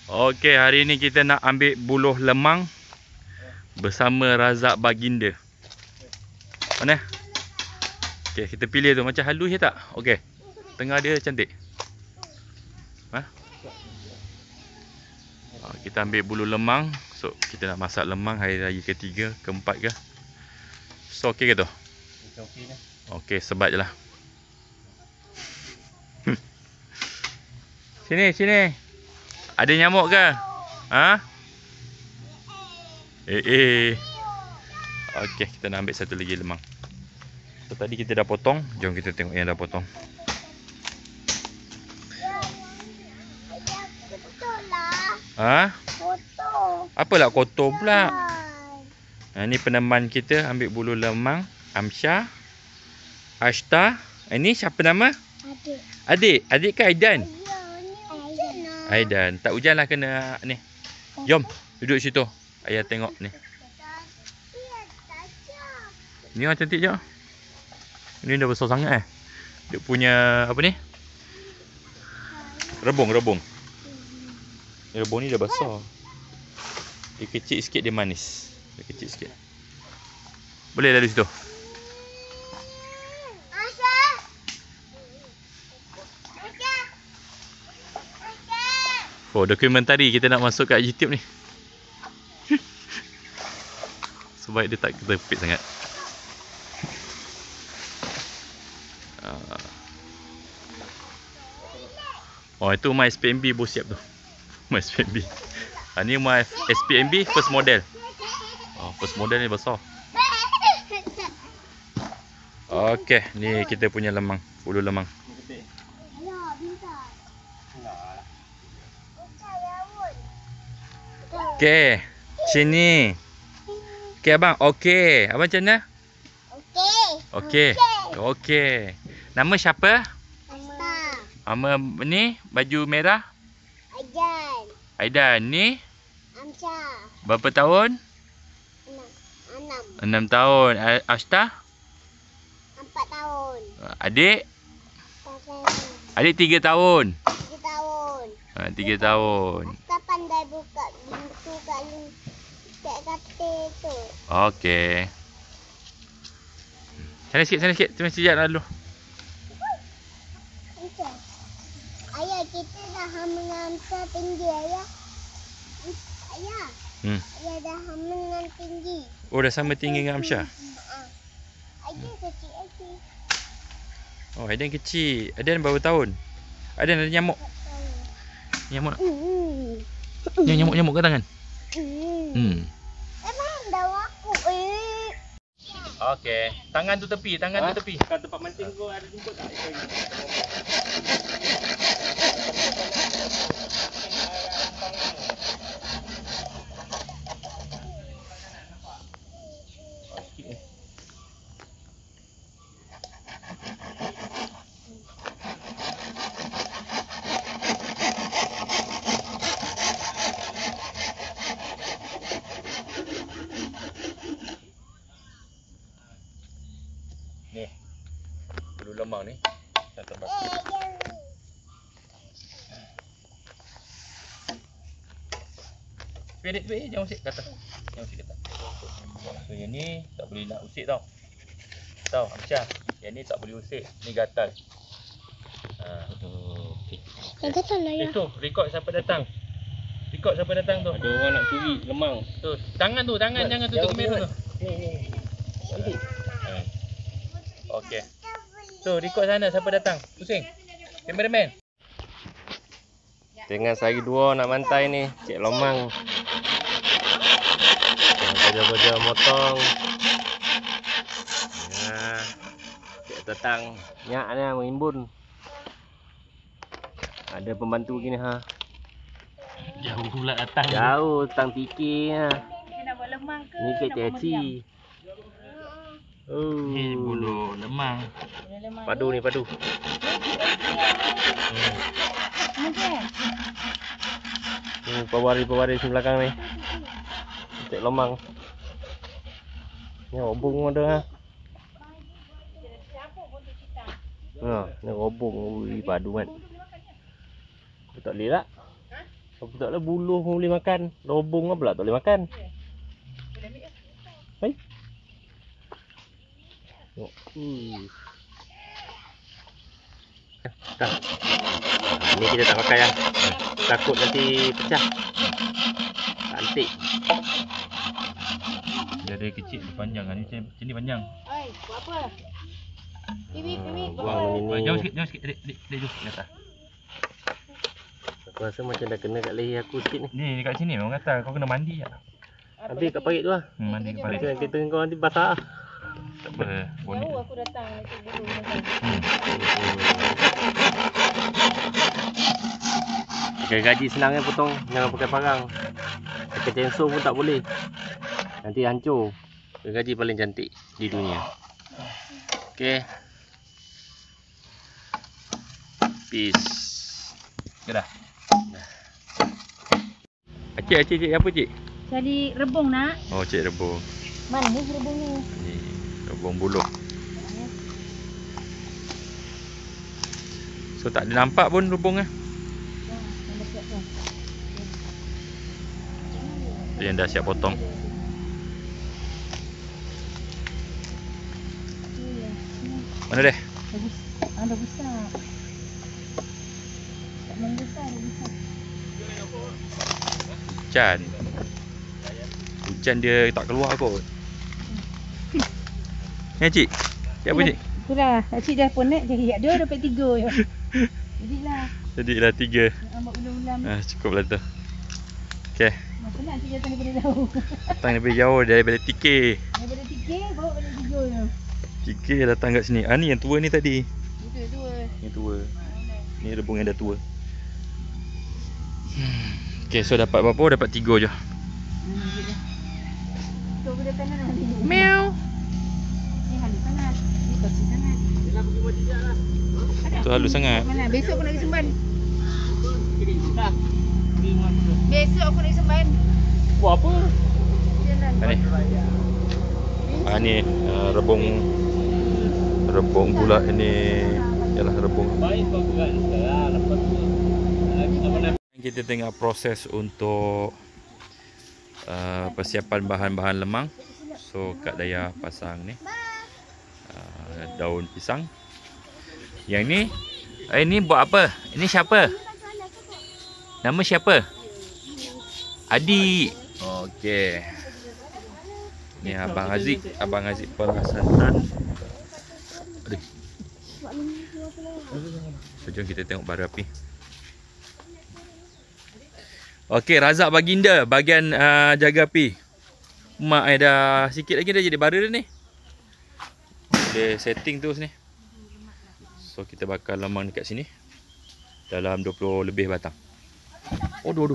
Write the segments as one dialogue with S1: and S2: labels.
S1: Okey, hari ni kita nak ambil buluh lemang bersama Razak Baginda. Mana? Okey, kita pilih tu macam halus je tak? Okey. Tengah dia cantik. Ha? Kita ambil buluh lemang. So, kita nak masak lemang hari raya ketiga, keempat ke? So, okey ke tu?
S2: Okey ni.
S1: Okey, sebat je lah. Sini, sini. Ada nyamuk ke? Ha? Okey, kita nak ambil satu lagi lemang. So, tadi kita dah potong. Jom kita tengok yang dah potong. Ha? Apalah kotor pula? Ni peneman kita ambil bulu lemang. Amsyah, Ashta. Ini siapa nama?
S3: Adik.
S1: Adik? Adik ke Aidan?
S3: Aidan.
S1: Aidan. Tak hujan lah kena ni. Jom, duduk situ. Ayah tengok ni. Ni orang cantik je. Ni dah besar sangat Dia punya apa ni? Rebung. Rebung ni dah besar. Dia kecil sikit, dia manis. Dia kecil sikit. Boleh lalu situ. Oh, dokumentari kita nak masuk kat YouTube ni. Sebab dia tak ketepit sangat. Oh, itu My SPMB bos siap tu. My SPMB. Ni My SPMB first model. Oh, first model ni besar. Okey, ni kita punya lemang, bulu lemang. Okey, sini. Okey abang, okey. Abang macam mana? Okey. Okey. Nama siapa? Nama ni baju merah?
S3: Aidan.
S1: Aidan. Ni
S3: Amsyah.
S1: berapa tahun? 6 tahun. Ashta?
S3: 4 tahun.
S1: Adik? Adik 3 tahun.
S3: 3 tahun.
S1: 3 tahun.
S3: Asta pandai buka pintu kat katil tu.
S1: Okey. Sana sikit. Cuma sekejap lalu.
S3: Ayah, kita dah mengantar tinggi, ayah. Ayah. Ayah dah dengan tinggi.
S1: Oh, dah sama tinggi dengan Amsyah?
S3: Ayah kecil lagi.
S1: Oh, Aidan kecil. Aidan berapa tahun? Aidan ada nyamuk. Nyamuk. Ni nyamuk kat tangan.
S3: Emang dah aku.
S1: Okey. Tangan tu tepi.
S2: Kat tempat mancing kau ada rumput tak?
S1: Ni. Bulu lemang ni. Kita tebas. Adik, jangan usik kata. Jangan usik kata. So yang ni tak boleh nak usik tau. Tahu Amsyah. Yang ni tak boleh usik. Ni gatal. Okey.
S3: Yang gatal lah ya.
S1: Tu, rekod siapa datang. Rekod siapa datang tu.
S2: Ada orang nak curi lemang.
S1: Tu, tangan jangan tutup kamera tu.
S2: Ni.
S1: Okey. Tu, rekod sana siapa datang. Pusing. Kameraman.
S2: Tengah sehari dua nak mantai ni. Cik lemang. Kerja-kerja motong. Ya. Cik datang. Nyak ni mengimbun. Ada pembantu gini ha.
S1: Jauh pula datang.
S2: Jauh tang fikir ha.
S3: Kita nak buat lemang ke?
S2: Ni kek ceci. Oh.
S1: Ni bulu lemang.
S2: Padu ni padu. Pewaris di belakang ni. Cek lemang. Ni obong ada ha. Ni obong padu kan. Tak boleh tak? Apa tak lah buluh pun boleh makan. Robong pula tak boleh makan. Hai. Tengok. Dah. Ni kita tak pakai lah. Takut nanti pecah. Cantik.
S1: Dia ada kecil, panjang kan. Macam ni panjang.
S3: Oi, buat apa? Bibik,
S2: Buang ni.
S1: Jauh sikit, adik jauh sikit kata.
S2: Aku rasa macam dah kena kat leher aku sikit ni.
S1: Ni dekat sini orang kata kau kena mandi lah.
S2: Habis kat parit tu lah.
S1: Mandi ke parit.
S2: Kita kau nanti basah lah.
S1: Tak apa, bonit.
S3: Jauh aku datang itu dulu macam.
S2: Pakai gaji senang kan potong. Jangan pakai parang. Pakai chainsaw pun tak boleh. Nanti hancur. Pakai gaji paling cantik di dunia. Okay. Peace.
S1: Okay dah. Cik, apa cik?
S3: Cari rebung nak.
S1: Oh, cik rebung.
S3: Mana ni rebung ni?
S1: Ni, rebung buluh. So tak ada nampak pun rebung eh. Yang dah siap potong. Mana deh?
S3: Ada besar. Tak membesar, ada besar.
S1: Hujan dia tak keluar kot. Ni cik. Cik apa cik?
S3: Itulah, cik dah pun nak jadi dia dapat 3 je. Jadilah.
S1: Jadilah 3.
S3: Ambil ulam-ulam.
S1: Cukup lah tu. Okey.
S3: Masa nak cik datang daripada jauh.
S1: Datang daripada jauh daripada TK.
S3: Daripada 3 bawa balik 3 je.
S1: TK datang kat sini. Ni yang tua ni tadi.
S3: Itu tua.
S1: Yang tua. Ni rebung yang dah tua. Okey, so dapat berapa? Dapat 3 je.
S3: Tu boleh panas nanti.
S1: Meow.
S3: Ni halus sangat. Ni kecil sangat.
S2: Jangan pergi buat jejak lah.
S1: Tu halus sangat.
S3: Mana? Besok aku nak pergi semban. Besok aku nak pergi semban.
S2: Buat apa?
S1: Ni rebung pula ini ialah rebung.
S2: Baik kau gerak sekarang. Lepas tu
S1: Kita tengok proses untuk persiapan bahan-bahan lemang. So Kak Daya pasang ni daun pisang. Yang ni buat apa? Ini siapa? Nama siapa? Adi. Okey. Ni Abang Aziz perasantan. Aduh. So jom kita tengok bara api. Okey, Razak Baginda bahagian jaga api. Mak dah sikit lagi dah jadi bara dah ni. Boleh setting terus ni. So kita bakar lemang dekat sini dalam 20 lebih batang. Aduh.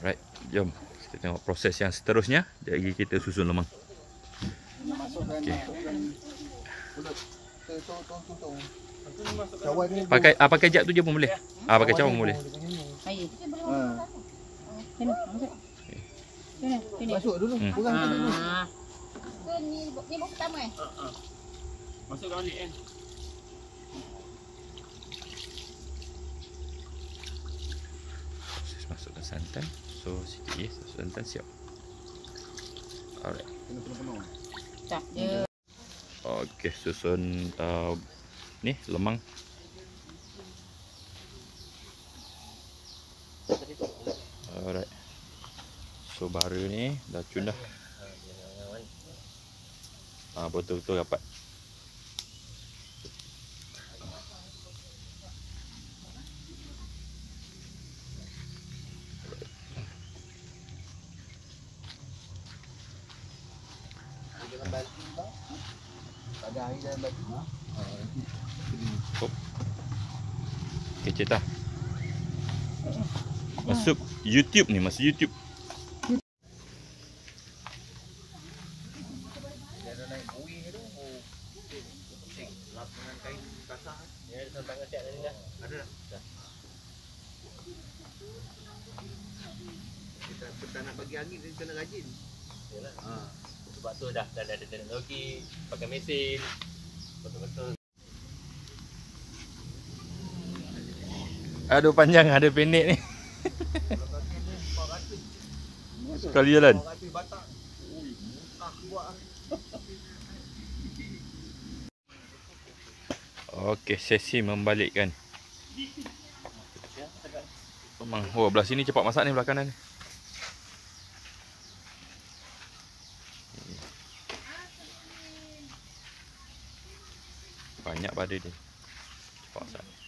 S1: Alright, jom kita tengok proses yang seterusnya. Jadi kita susun lemang. Okey. Pakai jap tu je pun boleh. Pakai cawan pun boleh.
S3: Air. Sini, masuk. Sini.
S4: Masuk dulu. Kurang dulu.
S3: Ni bok pertama
S2: masuk dalam ni kan.
S1: Masukkan santan. So sikit je santan siap. Alright.
S3: Tak je.
S1: Okey, susun ni lemang. Alright. So bara ni dah cun dah. Betul-betul rapat.
S4: Ada air dalam baju.
S1: Okay, cerita. Masuk YouTube ni, masuk YouTube.
S2: Kita nak bagi angin dia kena rajin. Yalah. Sebab tu dah ada teknologi pakai mesin. Betul-betul.
S1: Ada panjang, ada pendek ni. Sekali jalan. Okey, sesi membalikkan. Memang, oh belah sini cepat masak ni, belah kanan ni. Banyak pada dia. Cepat masak.